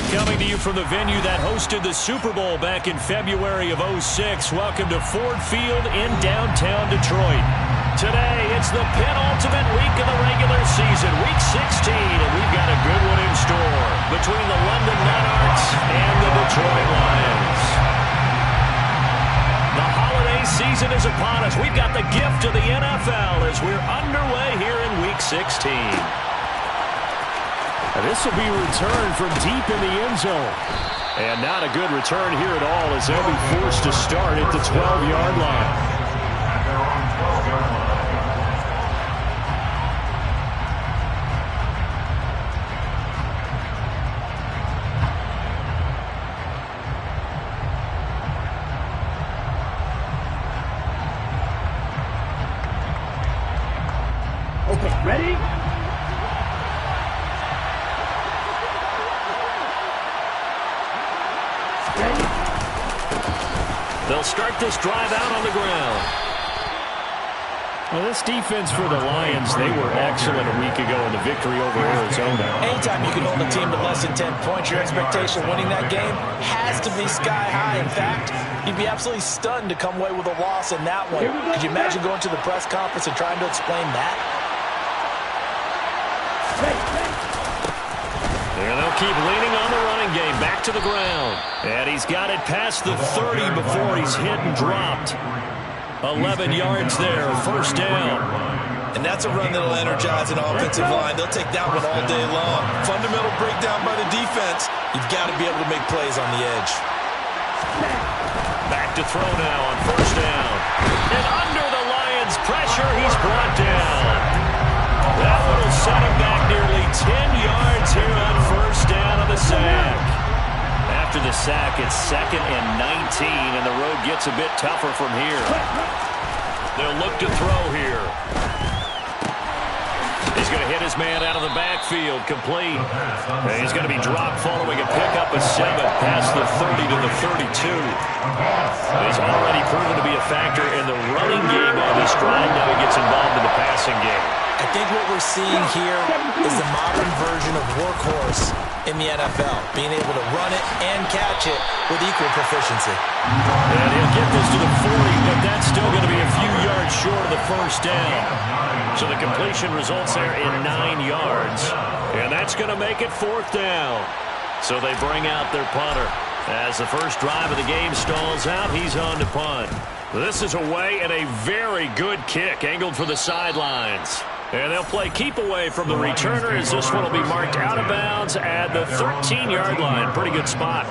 Coming to you from the venue that hosted the Super Bowl back in February of '06. Welcome to Ford Field in downtown Detroit. Today, it's the penultimate week of the regular season, Week 16, and we've got a good one in store between the London Monarchs and the Detroit Lions. The holiday season is upon us. We've got the gift of the NFL as we're underway here in Week 16. And this will be returned from deep in the end zone. And not a good return here at all as they'll be forced to start at the 12-yard line. Okay, ready? They'll start this drive out on the ground. Well, this defense for the Lions, they were excellent a week ago in the victory over Arizona. Anytime you can hold a team to less than 10 points, your expectation of winning that game has to be sky high. In fact, you'd be absolutely stunned to come away with a loss in that one. Could you imagine going to the press conference and trying to explain that? And they'll keep leaning on the running game. Back to the ground. And he's got it past the 30 before he's hit and dropped. 11 yards there, first down. And that's a run that'll energize an offensive line. They'll take that one all day long. Fundamental breakdown by the defense. You've got to be able to make plays on the edge. Back to throw now on first down. And under the Lions' pressure, he's brought down. That one will set him back nearly 10 yards here on first down on the sack. After the sack, it's 2nd and 19, and the road gets a bit tougher from here. They'll look to throw here. He's going to hit his man out of the backfield, complete. And he's going to be dropped following a pickup of 7 past the 30 to the 32. He's already proven to be a factor in the running game on this drive. Now he gets involved in the passing game. I think what we're seeing here is the modern version of workhorse in the NFL, being able to run it and catch it with equal proficiency. And he'll get this to the 40, but that's still going to be a few yards short of the first down. So the completion results there in 9 yards, and that's going to make it 4th down. So they bring out their punter. As the first drive of the game stalls out, he's on to punt. This is away and a very good kick, angled for the sidelines. And they'll play keep away from the returner as this one will be marked out of bounds at the 13-yard line. Pretty good spot.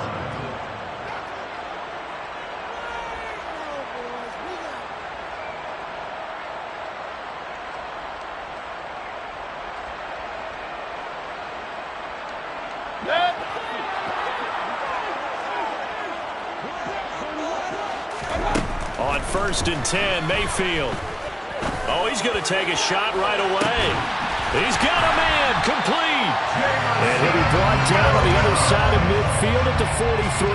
On 1st and 10, Mayfield. Oh, he's going to take a shot right away. He's got a man, complete. And he'll be brought down on the other side of midfield at the 43.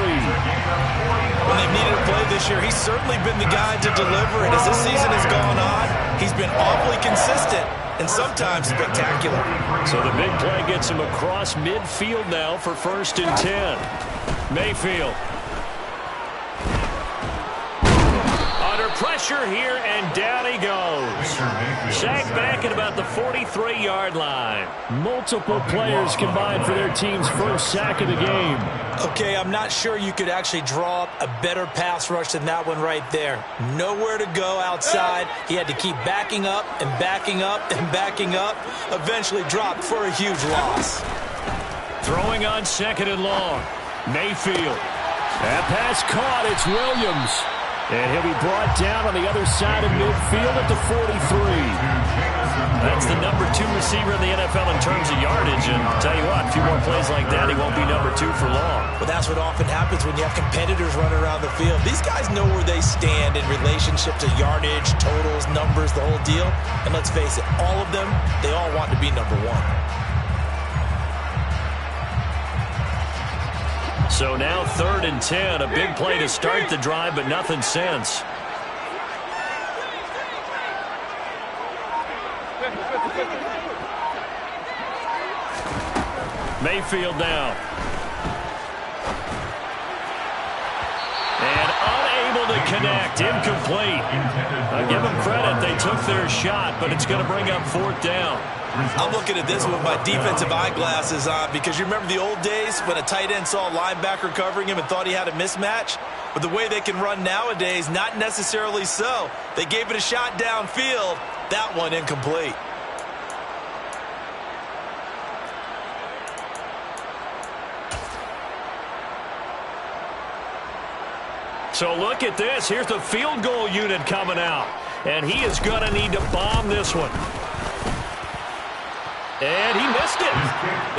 When they've needed a play this year, he's certainly been the guy to deliver. And as this season has gone on, he's been awfully consistent and sometimes spectacular. So the big play gets him across midfield now for 1st and 10. Mayfield. Pressure here, and down he goes. Sacked back at about the 43-yard line. Multiple players combined for their team's first sack of the game. Okay, I'm not sure you could actually draw up a better pass rush than that one right there. Nowhere to go outside. He had to keep backing up and backing up and backing up. Eventually dropped for a huge loss. Throwing on 2nd and long. Mayfield. That pass caught. It's Williams. And he'll be brought down on the other side of midfield at the 43. That's the number 2 receiver in the NFL in terms of yardage. And I'll tell you what, a few more plays like that, he won't be number 2 for long. Well, that's what often happens when you have competitors running around the field. These guys know where they stand in relationship to yardage, totals, numbers, the whole deal. And let's face it, all of them, they all want to be number 1. So now 3rd and 10, a big play to start the drive, but nothing since. Mayfield now. And unable to connect. Incomplete. I give them credit. They took their shot, but it's going to bring up fourth down. I'm looking at this with my defensive eyeglasses on because you remember the old days when a tight end saw a linebacker covering him and thought he had a mismatch? But the way they can run nowadays, not necessarily so. They gave it a shot downfield. That one incomplete. So look at this. Here's the field goal unit coming out. And he is going to need to bomb this one. And he missed it.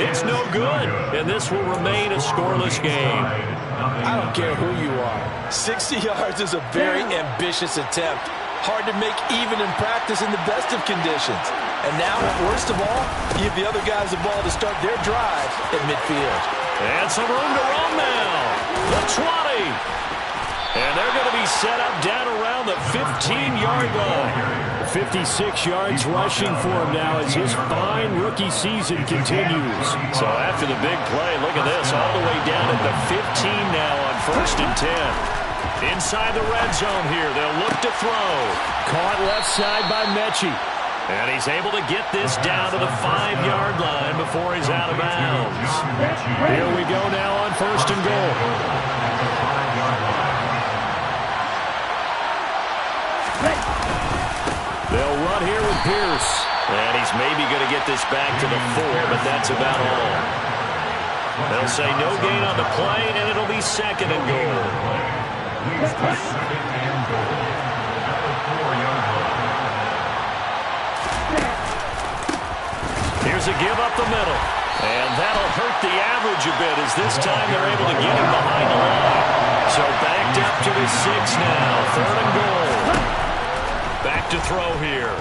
It's no good. And this will remain a scoreless game. I don't care who you are. 60 yards is a very ambitious attempt. Hard to make even in practice in the best of conditions. And now, worst of all, you give the other guys the ball to start their drive at midfield. And some room to run now. The 20. And they're going to be set up down around the 15-yard line. 56 yards rushing for him now as his fine rookie season continues. So after the big play, look at this, all the way down at the 15 now on 1st and 10. Inside the red zone here, they'll look to throw. Caught left side by Mechie. And he's able to get this down to the 5-yard line before he's out of bounds. Here we go now on 1st and goal. They'll run here with Pierce. And he's maybe going to get this back to the 4, but that's about all. They'll say no gain on the play, and it'll be 2nd and goal. Here's a give up the middle. And that'll hurt the average a bit as this time they're able to get him behind the line. So backed up to his 6 now. 3rd and goal. Back to throw here.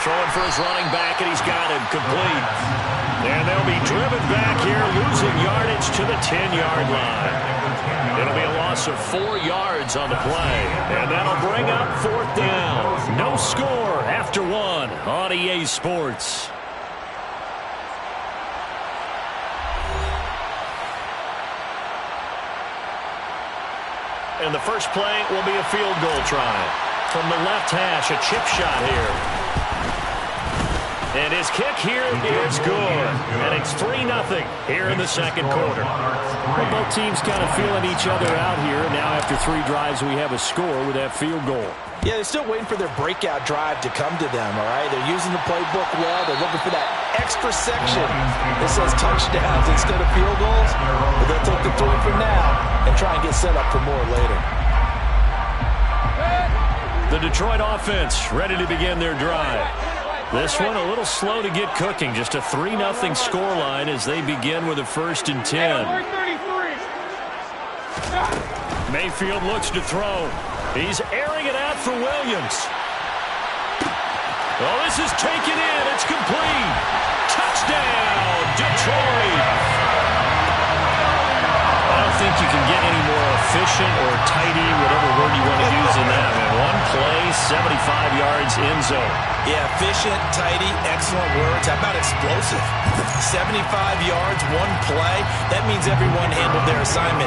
Throwing for his running back, and he's got him complete. And they'll be driven back here, losing yardage to the 10-yard line. It'll be a loss of 4 yards on the play. And that'll bring up 4th down. No score after 1 on EA Sports. And the first play will be a field goal try. From the left hash, a chip shot here. And his kick here is good. And it's 3-0 here in the 2nd quarter. Well, both teams kind of feeling each other out here. Now after 3 drives, we have a score with that field goal. Yeah, they're still waiting for their breakout drive to come to them, all right? They're using the playbook well. They're looking for that extra section that says touchdowns instead of field goals. But they'll take the 3 for now and try and get set up for more later. The Detroit offense ready to begin their drive. This one a little slow to get cooking. Just a 3-0 scoreline as they begin with a 1st and 10. Mayfield looks to throw. He's airing it out for Williams. Oh, this is taken in. It's complete. Touchdown, Detroit. I don't think you can get any more efficient or tidy, whatever word you want to use in that one. One play, 75 yards in zone. Yeah, efficient, tidy, excellent words. How about explosive? 75 yards, one play. That means everyone handled their assignment